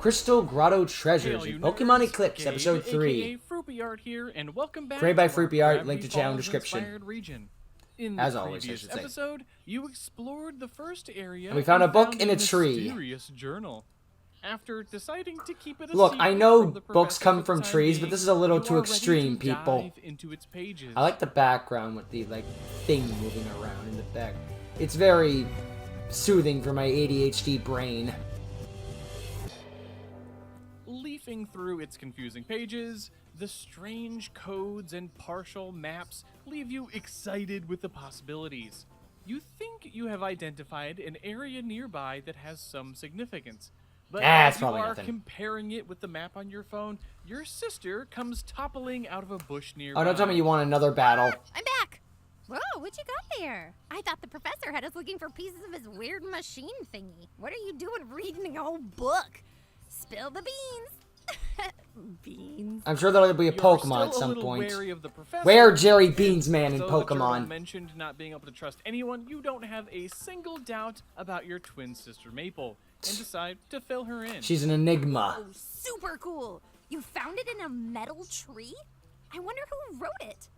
Crystal Grotto Treasures Hail, in you Pokemon nerds. Eclipse, Gabe, Episode 3. aka Fruity Art here, and welcome back Created by to our Fruity Art, Gravity link to channel Falls description. inspired region. In As the always, I previous should say. episode, you explored the first area And we found a book in a tree. mysterious journal. After deciding to keep it a Look, secret I know from the books professor come for the from time trees, being, but this is a little you too are ready extreme, to people. dive into its pages. I like the background with the, thing moving around in the back. It's very soothing for my ADHD brain. Leafing through its confusing pages, the strange codes and partial maps leave you excited with the possibilities. You think you have identified an area nearby that has some significance, but It's as you probably are nothing. comparing it with the map on your phone, your sister comes toppling out of a bush nearby. Oh, don't tell me you want another battle. I'm back! Whoa, what you got there? I thought the professor had us looking for pieces of his weird machine thingy. What are you doing reading a whole book? Spill the beans. Beans. I'm sure there'll be a You're Pokemon at still a some little point. wary of the professor, Where Jerry Beans Man in though the journal Pokemon? mentioned not being able to trust anyone, you don't have a single doubt about your twin sister Maple, and decide to fill her in. She's an enigma. Oh, super cool. You found it in a metal tree? I wonder who wrote it.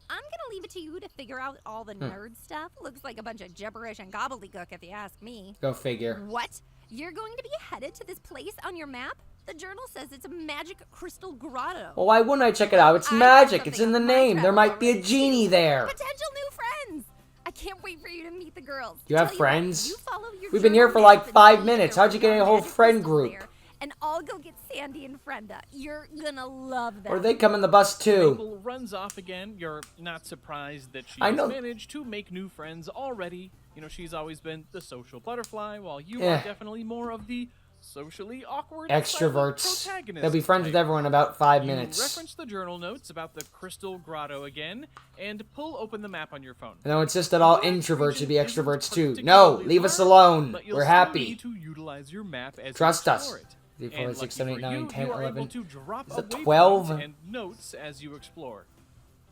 I'm gonna leave it to you to figure out all the nerd stuff. Looks like a bunch of gibberish and gobbledygook if you ask me. Go figure. What? You're going to be headed to this place on your map? The journal says it's a magic crystal grotto. Well, why wouldn't I check it out? It's I found magic. It's something in the on my name. There travels might be a already, genie too. there. Potential new friends. I can't wait for you to meet the girls. You have Tell what, friends? you follow your We've been here journal for like map and 5 see minutes. there How'd you get are a whole magic friend crystals group? there, and I'll go get Sandy and Frenda. You're gonna love them. Or they come in the bus too. Maple runs off again. You're not surprised that she I has know. managed to make new friends already. You know, she's always been the social butterfly, while you Yeah. are definitely more of the socially awkward Extroverts. silent protagonist They'll be friends with type. everyone in about 5 You minutes. reference the journal notes about the Crystal Grotto again, and pull open the map on your phone. And I insist that all The introverts should be region isn't extroverts too. No, particularly leave us large, alone. but you'll We're still happy. need to utilize your map as Trust you us. explore it. 3, 4, And 6, lucky 7, 8, for 9, you, 10, you are 11. able to drop Is a it waypoint 12? and notes as you explore.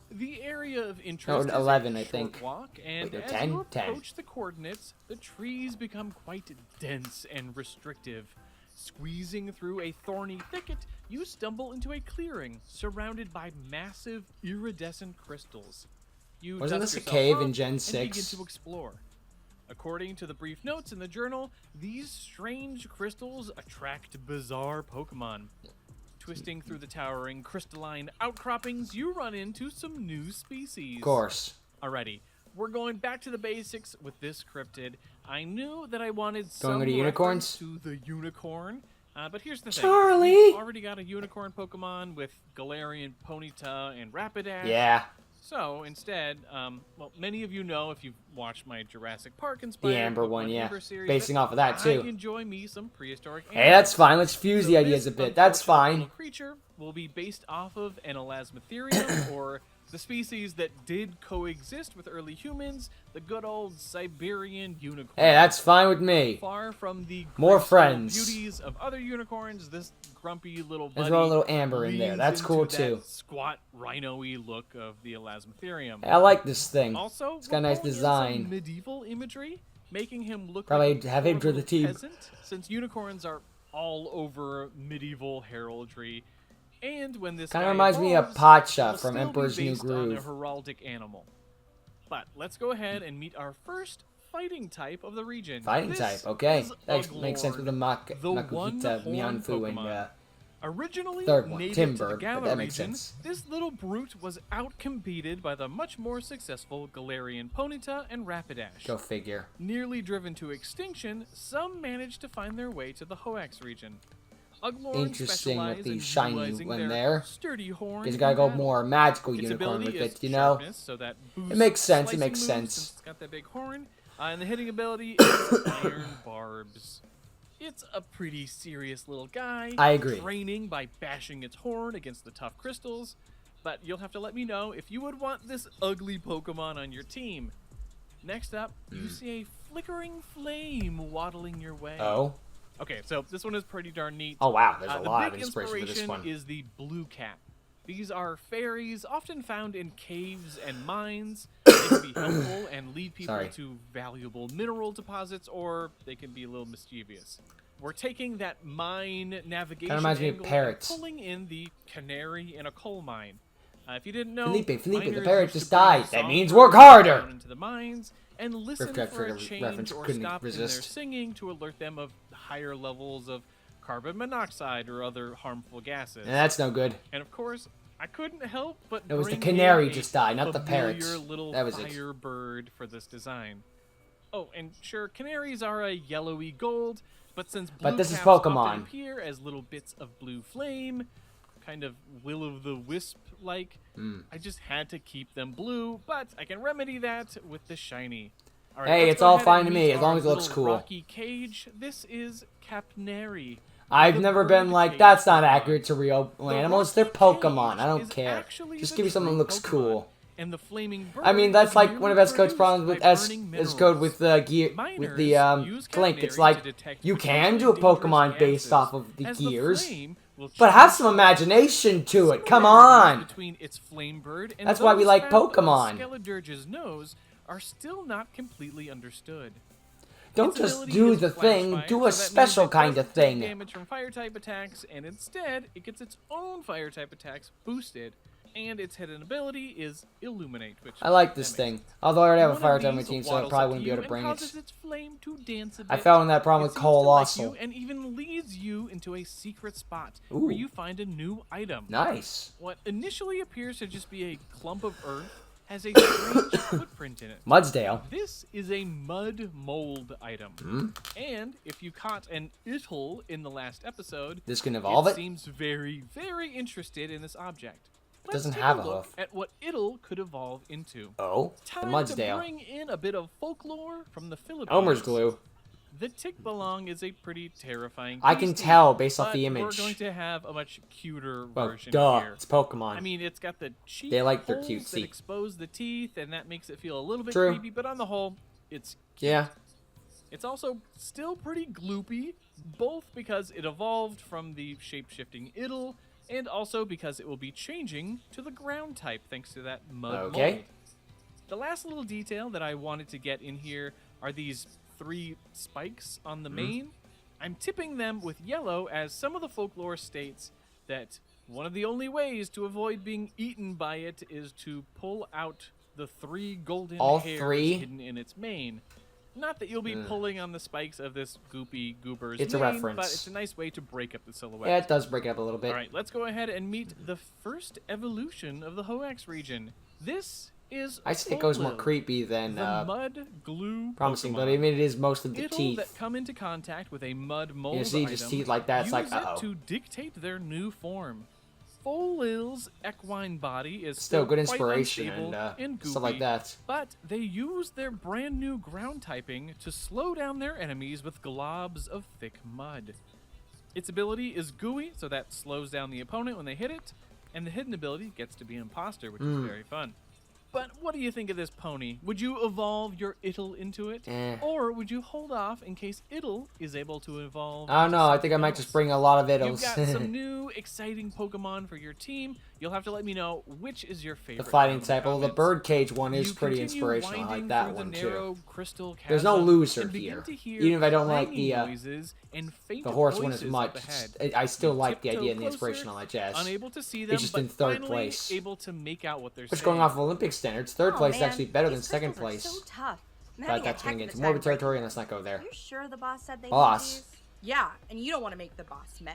The area of interest No, is 11, a I short think. walk, and Wait, no, as 10? you 10. approach the coordinates, the trees become quite dense and restrictive. Squeezing through a thorny thicket, you stumble into a clearing surrounded by massive iridescent crystals. You Wasn't dust this a yourself cave off in Gen and 6? begin to explore. According to the brief notes in the journal, these strange crystals attract bizarre Pokemon. Twisting through the towering crystalline outcroppings, you run into some new species. Of course. Alrighty, we're going back to the basics with this cryptid. I knew that I wanted Going some with the unicorns? reference to the unicorn, but here's the thing. Charlie! We've already got a unicorn Pokemon with Galarian, Ponyta, and Rapidash. Yeah. So instead, well, many of you know if you've watched my Jurassic Park inspired The Amber Pokemon one, yeah. Amber series, Basing that off of that, too. I enjoy me some prehistoric Hey, animals. that's fine. Let's fuse So the ideas a this bit. That's unfortunate fine. little creature will be based off of an Elasmotherium, or the species that did coexist with early humans, the good old Siberian unicorn. Hey, that's fine with me. Far from the More graceful friends. beauties of other unicorns, this grumpy little Let's buddy throw a little amber in there. leans That's cool, into too. that squat rhino-y look of the Elasmotherium. Hey, I like this thing. Also, It's got a we're nice pulling in design. some medieval imagery, making him look Probably like a have him poor for the little team. peasant, since unicorns are all over medieval heraldry. And when this Kinda guy reminds me of evolves, Pacha it'll from still be Emperor's New based on a Groove. heraldic animal. But let's go ahead and meet our first fighting type of the region. Fighting This type, okay. is That makes sense with the Uglord, the Makuhita, one-horned Mianfu, and Pokemon. Originally third one, native to the Timber, but Galar that makes region, sense. this little brute was outcompeted by the much more successful Galarian Ponyta and Rapidash. go figure. Nearly driven to extinction, some managed to find their way to the Hoenn region. Uglorn Interesting with specialize the in shiny utilizing one their there. Sturdy horn. Because you gotta go more magical Its unicorn ability with is it, you know? sharpness, so that makes sense, it slicing makes moves sense. since it's got that big horn. And the hitting ability is iron barbs. It's a pretty serious little guy. I agree. Training by bashing its horn against the tough crystals. But you'll have to let me know if you would want this ugly Pokemon on your team. Next up, you see a flickering flame waddling your way. Oh? Okay, so this one is pretty darn neat. Oh, wow. There's a The lot of big inspiration for this inspiration one. is the blue cat. These are fairies, often found in caves and mines. They can be helpful and lead people Sorry. to valuable mineral deposits, or they can be a little mischievous. we're taking that mine navigation Kinda reminds me of angle parrots. and pulling in the canary in a coal mine. If you didn't know, Felipe, the miners parrot used to just bring died. That songbirds means work harder! down into the mines and listen Riff for a Raff change reference or couldn't stop in their resist. singing to alert them of higher levels of carbon monoxide or other harmful gases. And that's no good. And of course, I couldn't help but It was the bring canary in a just died, not the familiar parrots. little That was it. firebird for this design. Oh, and sure, canaries are a yellowy gold, but since blue But this is caps often Pokemon. appear as little bits of blue flame, kind of will-o'-the-wisp-like, I just had to keep them blue, but I can remedy that with the shiny. All right, Hey, let's it's go all ahead fine and to meet me, as long our as it looks little cool. rocky cage. This is Capnary. I've the never been bird like, cage that's not Pokemon. accurate to real The animals. They're rocky Pokemon. cage I don't is care. actually Just the give me something that true looks Pokemon. cool. And the flaming bird I mean, that's is like one of merely Escode's produced problems with by burning Escode with gear, with the Miners Flink. use It's Capnary like, to detect you can do a potentially Pokemon dangerous based off gases, of the as gears, flame will but have change some imagination to it. Come similarities on! between its flame bird and That's why we those like found Pokemon. on Skeledurge's nose are still not completely understood. Don't Its just ability do is the flash thing, fire, do so a that means special it kind of doesn't take thing. damage from fire type attacks, and instead it gets its own fire type attacks boosted, and its hidden ability is Illuminate, which I like this that makes thing. Although I already have a one fire of type on my these team, so I waddles probably up wouldn't be you able to and bring causes it. its flame to dance a I bit. fell in that problem It with seems to like Colossal. you and even leads you into a secret spot Ooh. where you find a new item. Nice. What initially appears to just be a clump of earth has a strange footprint in it. Mudsdale. This is a mud mold item. And if you caught an Ittle in the last episode, This can evolve it? seems very, very interested in this object. It doesn't Let's have take a look hoof. at what Ittle could evolve into. Oh, the Time to Mudsdale. bring in a bit of folklore from the Philippines. Elmer's glue. The Tikbalong is a pretty terrifying I can beastie, tell based off but the we're image. going to have a much cuter Well, version duh. here. It's Pokemon. I mean, it's got the cheek They like their holes cutesy. that expose the teeth, and that makes it feel a little bit True. creepy, but on the whole, it's yeah. It's also still pretty gloopy, both because it evolved from the shape-shifting Ittle, and also because it will be changing to the ground type thanks to that mud Okay. mold. The last little detail that I wanted to get in here are these 3 spikes on the mane. I'm tipping them with yellow as some of the folklore states that one of the only ways to avoid being eaten by it is to pull out the 3 golden All hairs 3? hidden in its mane. Not that you'll be pulling on the spikes of this goopy goober's It's a mane, reference. but it's a nice way to break up the silhouette. Yeah, it does break it up a little bit. All right, let's go ahead and meet the first evolution of the Hoax region. This is I say it goes more Folil, creepy than the mud glue promising, Pokemon. but I mean it is most of the It'll teeth. that come into contact with a mud mold You see item just teeth like that, it's like, use uh-oh. it to dictate their new form. Folil's equine body is Still good quite inspiration unstable and goopy, stuff like that. but they use their brand new ground typing to slow down their enemies with globs of thick mud. Its ability is gooey, so that slows down the opponent when they hit it, and the hidden ability gets to be an imposter, which is very fun. But what do you think of this pony? Would you evolve your Ittle into it? Or would you hold off in case Ittle is able to evolve? I don't into know. I think I something might else? just bring a lot of You've Iddles. got some new, exciting Pokemon for your team. You'll have to let me know which is your the favorite. fighting down in type. Well, the comments. birdcage one is You pretty continue inspirational. I like winding that through one the too. narrow crystal There's no chasm loser and begin here. to hear Even if I don't like clanging the noises and faint the horse one as voices much, up ahead. I still You like the tiptoe idea and the closer, inspiration on that jazz. Unable to see them, just but in third finally place. able to make out what they're Which saying. going off of Olympic standards, third Oh, place is man, actually better than these second crystals are place. so tough. I'm But having a that's heck going of into a morbid time breaking territory, and them. let's not go there. You sure the boss said they Boss. need these? Yeah, and you don't want to make the boss mad.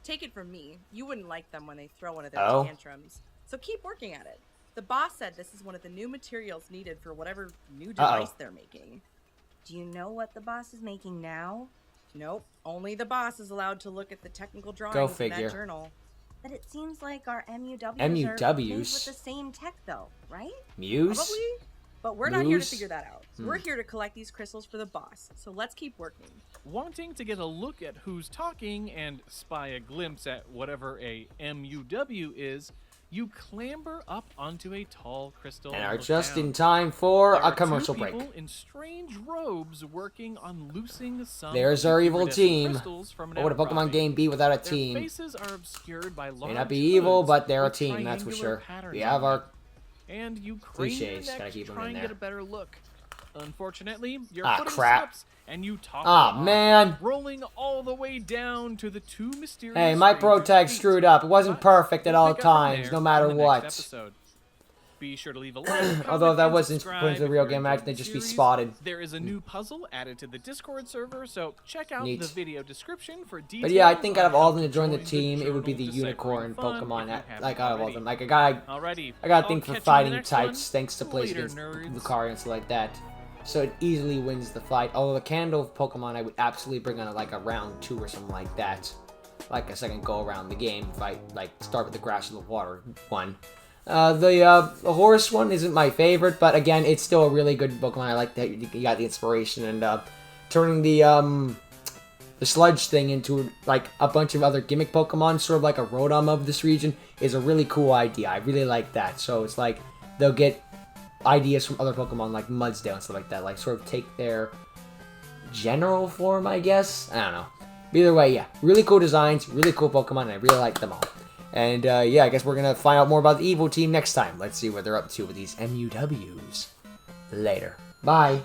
Take it from me, you wouldn't like them when they throw one of their Oh. tantrums. So keep working at it. The boss said this is one of the new materials needed for whatever new Uh-oh. device they're making. Do you know what the boss is making now? Nope, only the boss is allowed to look at the technical drawings Go in figure. that journal. But it seems like our MUWs are MUWs? made with the same tech, though, right? Muse? Probably, but we're not here to Muse? figure that out. We're here to collect these crystals for the boss, so let's keep working. Wanting to get a look at who's talking and spy a glimpse at whatever a MUW is, you clamber up onto a tall crystal And are look just down. in time for There a are commercial two break. people in strange robes working on loosing some There's of the our evil iridescent team. crystals from an What would a Pokemon outcropping. game be without a Their team? faces are obscured by large May not be evil, hoods but they're a with team, that's for triangular sure. patterns We have on our them. And you crane your cliches, neck gotta to keep 'em try in and get there. a better look. Unfortunately, your Ah, footing crap. slips and you topple Ah, off, man. rolling all the way down to the two mysterious Hey, my pro strangers' tag feet. screwed up. It wasn't But perfect at we'll all pick up from times, there no matter in the what. next episode. Be sure to leave a like, Although if comment, that and wasn't subscribe put into the if real you're game, enjoying imagine they'd the just be series. spotted. There is a new puzzle added to the Discord server, so check out Neat. the video description for details. But yeah, I think out of on all how of them to join the join team, it would be Journal the Deciphering unicorn Fun if Pokemon. you haven't Like out of all of already. them, like Alrighty, I got a I'll thing for catch you in the fighting next types, one. thanks to plays Later, against nerds. Lucario and stuff like that. So it easily wins the fight. Although the Candle Pokemon, I would absolutely bring on like a round 2 or something like that. Like a second go around the game if I like start with the grass or the water one. The horse one isn't my favorite, but again, it's still a really good Pokemon. I like that you got the inspiration and turning the sludge thing into like a bunch of other gimmick Pokemon, sort of like a Rotom of this region, is a really cool idea. I really like that. So it's like they'll get ideas from other Pokemon like Mudsdale and stuff like that, like sort of take their general form, I guess. I don't know. But either way, yeah, really cool designs, really cool Pokemon, and I really like them all. And yeah, I guess we're gonna find out more about the Evo team next time. Let's see what they're up to with these MUWs. Later. Bye.